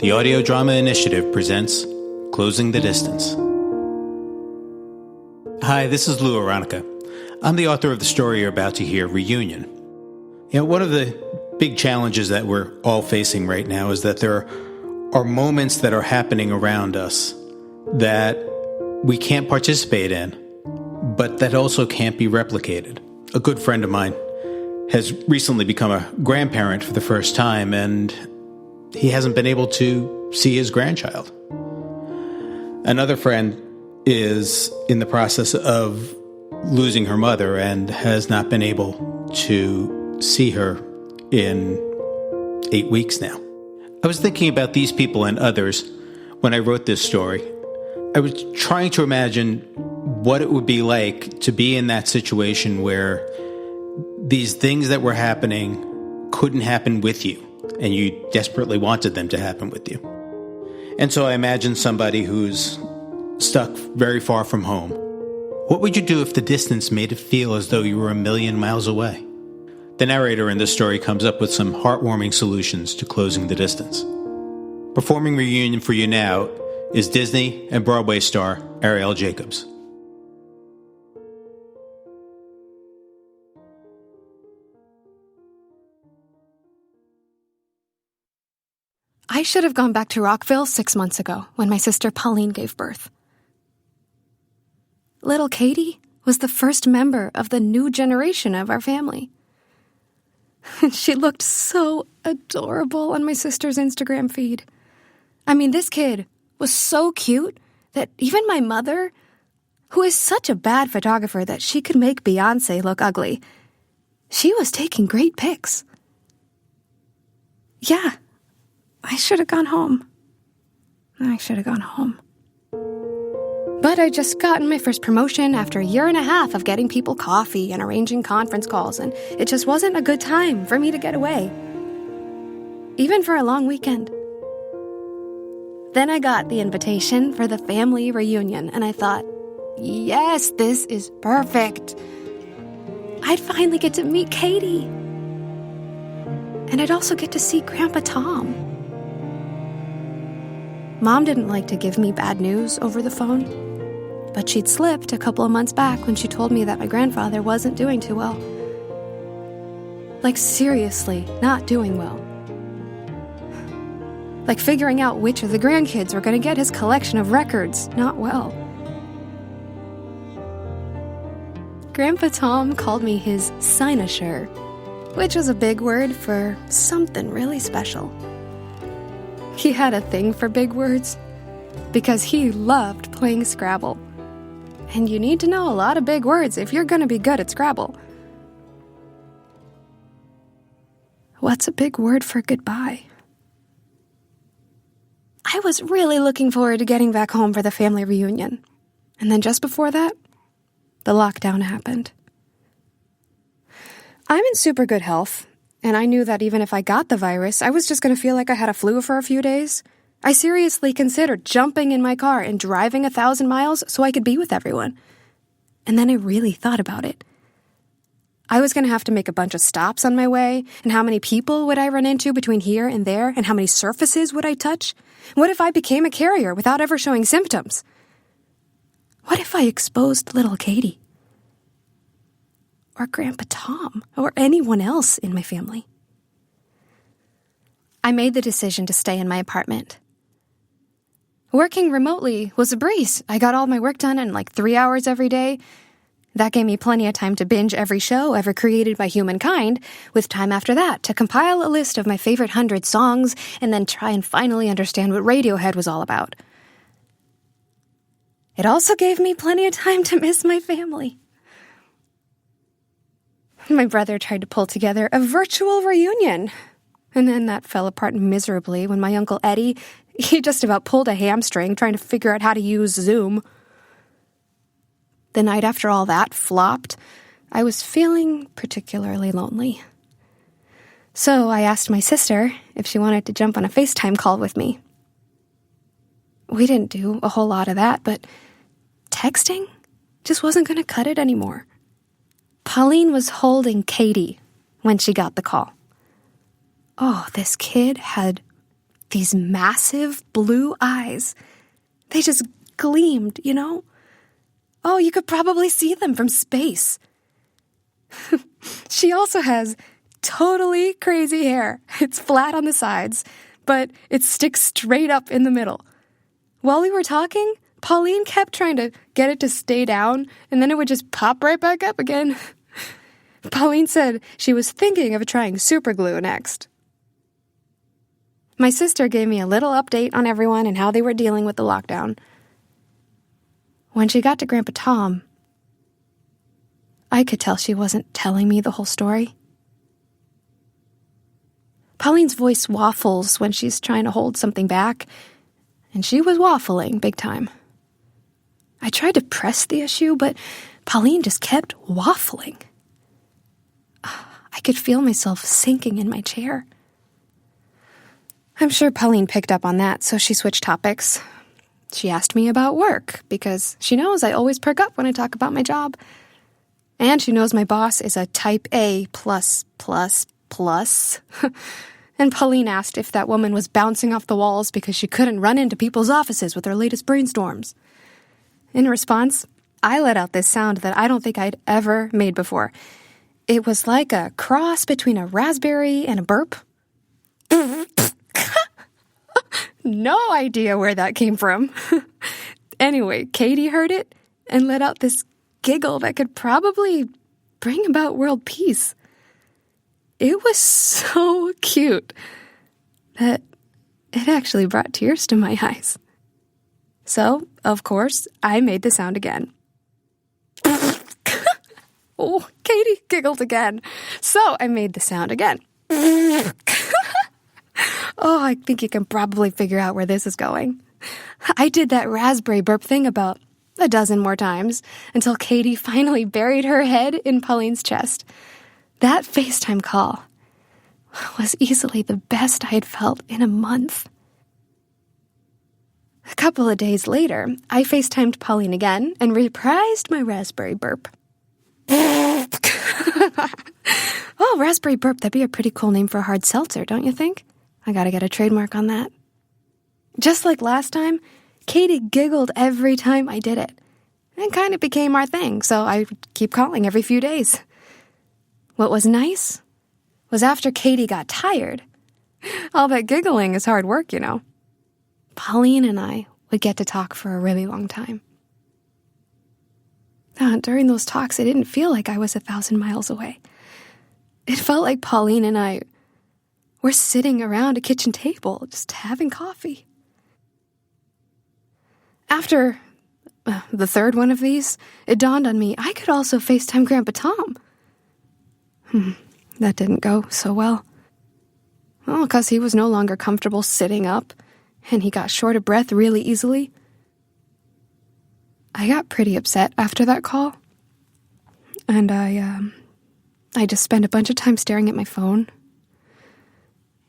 The Audio Drama Initiative presents Closing the Distance. Hi, this is Lou Aronica. I'm the author of the story you're about to hear, Reunion. One of the big challenges that we're all facing right now is that there are moments that are happening around us that we can't participate in, but that also can't be replicated. A good friend of mine has recently become a grandparent for the first time, and he hasn't been able to see his grandchild. Another friend is in the process of losing her mother and has not been able to see her in 8 weeks now. I was thinking about these people and others when I wrote this story. I was trying to imagine what it would be like to be in that situation where these things that were happening couldn't happen with you, and you desperately wanted them to happen with you. And so I imagined somebody who's stuck very far from home. What would you do if the distance made it feel as though you were 1,000,000 miles away? The narrator in this story comes up with some heartwarming solutions to closing the distance. Performing Reunion for you now is Disney and Broadway star Arielle Jacobs. I should have gone back to Rockville 6 months ago when my sister Pauline gave birth. Little Katie was the first member of the new generation of our family. She looked so adorable on my sister's Instagram feed. I mean, this kid was so cute that even my mother, who is such a bad photographer that she could make Beyoncé look ugly, she was taking great pics. Yeah. I should have gone home. But I just gotten my first promotion after 1.5 years of getting people coffee and arranging conference calls, and it just wasn't a good time for me to get away. Even for a long weekend. Then I got the invitation for the family reunion, and I thought, yes, this is perfect. I'd finally get to meet Katie. And I'd also get to see Grandpa Tom. Mom didn't like to give me bad news over the phone, but she'd slipped a couple of months back when she told me that my grandfather wasn't doing too well. Like, seriously, not doing well. Like figuring out which of the grandkids were going to get his collection of records not well. Grandpa Tom called me his cynosure, which was a big word for something really special. He had a thing for big words because he loved playing Scrabble. And you need to know a lot of big words if you're going to be good at Scrabble. What's a big word for goodbye? I was really looking forward to getting back home for the family reunion. And then just before that, the lockdown happened. I'm in super good health. And I knew that even if I got the virus, I was just going to feel like I had a flu for a few days. I seriously considered jumping in my car and driving 1,000 miles so I could be with everyone. And then I really thought about it. I was going to have to make a bunch of stops on my way, and how many people would I run into between here and there, and how many surfaces would I touch? What if I became a carrier without ever showing symptoms? What if I exposed little Katie? Or Grandpa Tom, or anyone else in my family. I made the decision to stay in my apartment. Working remotely was a breeze. I got all my work done in like 3 hours every day. That gave me plenty of time to binge every show ever created by humankind, with time after that to compile a list of my favorite 100 songs and then try and finally understand what Radiohead was all about. It also gave me plenty of time to miss my family. My brother tried to pull together a virtual reunion, and then that fell apart miserably when my Uncle Eddie, he just about pulled a hamstring trying to figure out how to use Zoom. The night after all that flopped, I was feeling particularly lonely. So I asked my sister if she wanted to jump on a FaceTime call with me. We didn't do a whole lot of that, but texting just wasn't going to cut it anymore. Pauline was holding Katie when she got the call. Oh, this kid had these massive blue eyes. They just gleamed, Oh, you could probably see them from space. She also has totally crazy hair. It's flat on the sides, but it sticks straight up in the middle. While we were talking, Pauline kept trying to get it to stay down, and then it would just pop right back up again. Pauline said she was thinking of trying super glue next. My sister gave me a little update on everyone and how they were dealing with the lockdown. When she got to Grandpa Tom, I could tell she wasn't telling me the whole story. Pauline's voice waffles when she's trying to hold something back, and she was waffling big time. I tried to press the issue, but Pauline just kept waffling. I could feel myself sinking in my chair. I'm sure Pauline picked up on that, so she switched topics. She asked me about work, because she knows I always perk up when I talk about my job. And she knows my boss is a type A+++. And Pauline asked if that woman was bouncing off the walls because she couldn't run into people's offices with her latest brainstorms. In response, I let out this sound that I don't think I'd ever made before. It was like a cross between a raspberry and a burp. No idea where that came from. Anyway, Katie heard it and let out this giggle that could probably bring about world peace. It was so cute that it actually brought tears to my eyes. So, of course, I made the sound again. Oh, Katie giggled again. So I made the sound again. Oh, I think you can probably figure out where this is going. I did that raspberry burp thing about a dozen more times until Katie finally buried her head in Pauline's chest. That FaceTime call was easily the best I had felt in a month. A couple of days later, I FaceTimed Pauline again and reprised my raspberry burp. Oh, raspberry burp, that'd be a pretty cool name for a hard seltzer, don't you think? I gotta get a trademark on that. Just like last time, Katie giggled every time I did it. It kind of became our thing, so I would keep calling every few days. What was nice was after Katie got tired. All that giggling is hard work, Pauline and I would get to talk for a really long time. During those talks, it didn't feel like I was 1,000 miles away. It felt like Pauline and I were sitting around a kitchen table, just having coffee. After the third one of these, it dawned on me I could also FaceTime Grandpa Tom. That didn't go so well. Well, because he was no longer comfortable sitting up, and he got short of breath really easily. I got pretty upset after that call, and I just spent a bunch of time staring at my phone.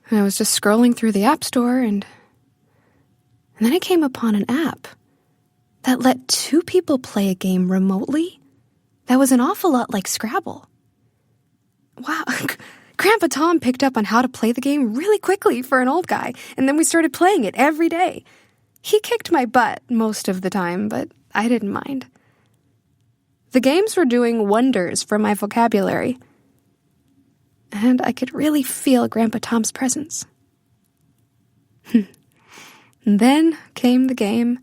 And I was just scrolling through the App Store, and then I came upon an app that let two people play a game remotely that was an awful lot like Scrabble. Wow, Grandpa Tom picked up on how to play the game really quickly for an old guy, and then we started playing it every day. He kicked my butt most of the time, but I didn't mind. The games were doing wonders for my vocabulary, and I could really feel Grandpa Tom's presence. And then came the game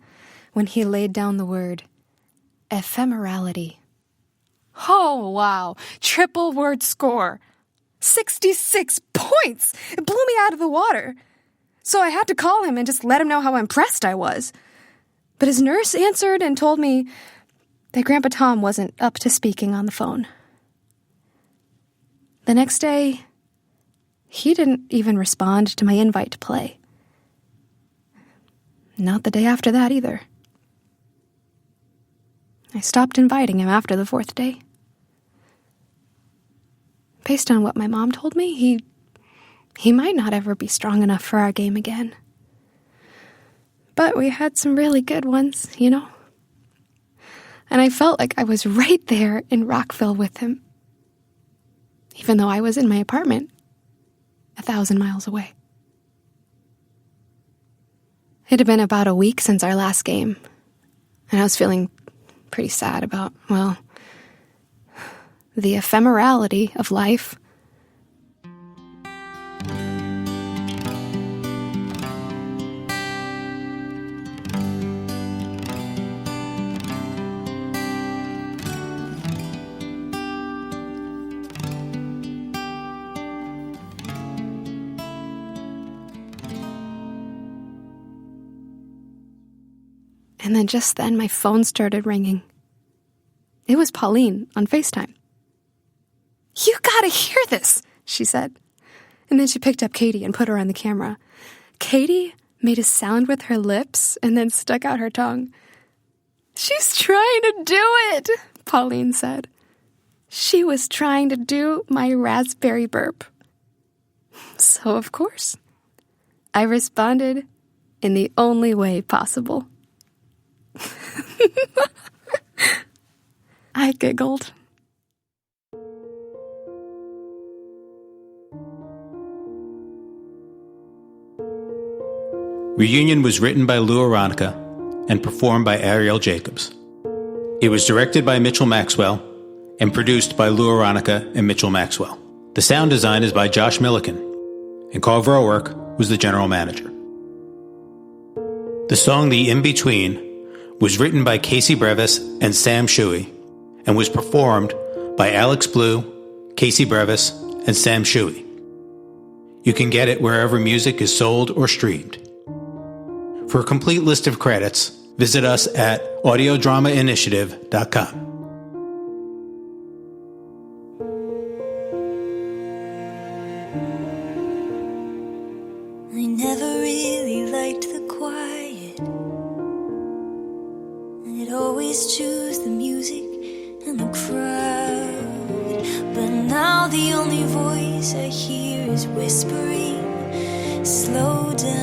when he laid down the word ephemerality. Oh, wow. Triple word score. 66 points. It blew me out of the water. So I had to call him and just let him know how impressed I was. But his nurse answered and told me that Grandpa Tom wasn't up to speaking on the phone. The next day, he didn't even respond to my invite to play. Not the day after that either. I stopped inviting him after the fourth day. Based on what my mom told me, he might not ever be strong enough for our game again. But we had some really good ones, And I felt like I was right there in Rockville with him, even though I was in my apartment 1,000 miles away. It had been about a week since our last game, and I was feeling pretty sad about, well, the ephemerality of life. And then just then, my phone started ringing. It was Pauline on FaceTime. "You gotta hear this," she said. And then she picked up Katie and put her on the camera. Katie made a sound with her lips and then stuck out her tongue. "She's trying to do it," Pauline said. She was trying to do my raspberry burp. So, of course, I responded in the only way possible. I giggled. Reunion was written by Lou Aronica and performed by Arielle Jacobs. It was directed by Mitchell Maxwell and produced by Lou Aronica and Mitchell Maxwell. The sound design is by Josh Milliken, and Carl Verwerk was the general manager. The song The In-Between was written by Casey Brevis and Sam Shuey and was performed by Alex Blue, Casey Brevis, and Sam Shuey. You can get it wherever music is sold or streamed. For a complete list of credits, visit us at audiodramainitiative.com. I never really liked the quiet. I'd always choose the music and the crowd. But now the only voice I hear is whispering, "Slow down."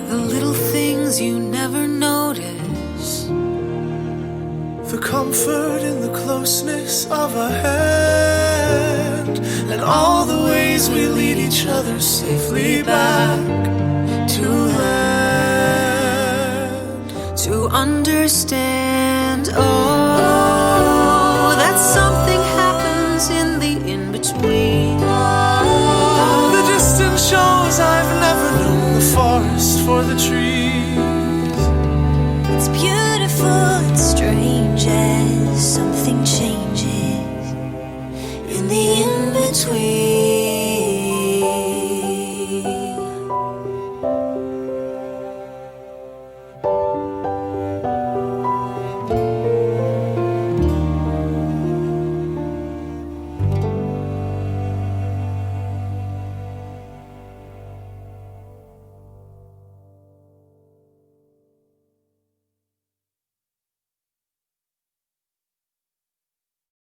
The little things you never notice, the comfort in the closeness of a hand, and all the ways we lead each other safely back to land. To understand, oh, that something happens in the in-between. The distance shows I've never known the forest for the trees. It's beautiful and strange as something changes in the in-between.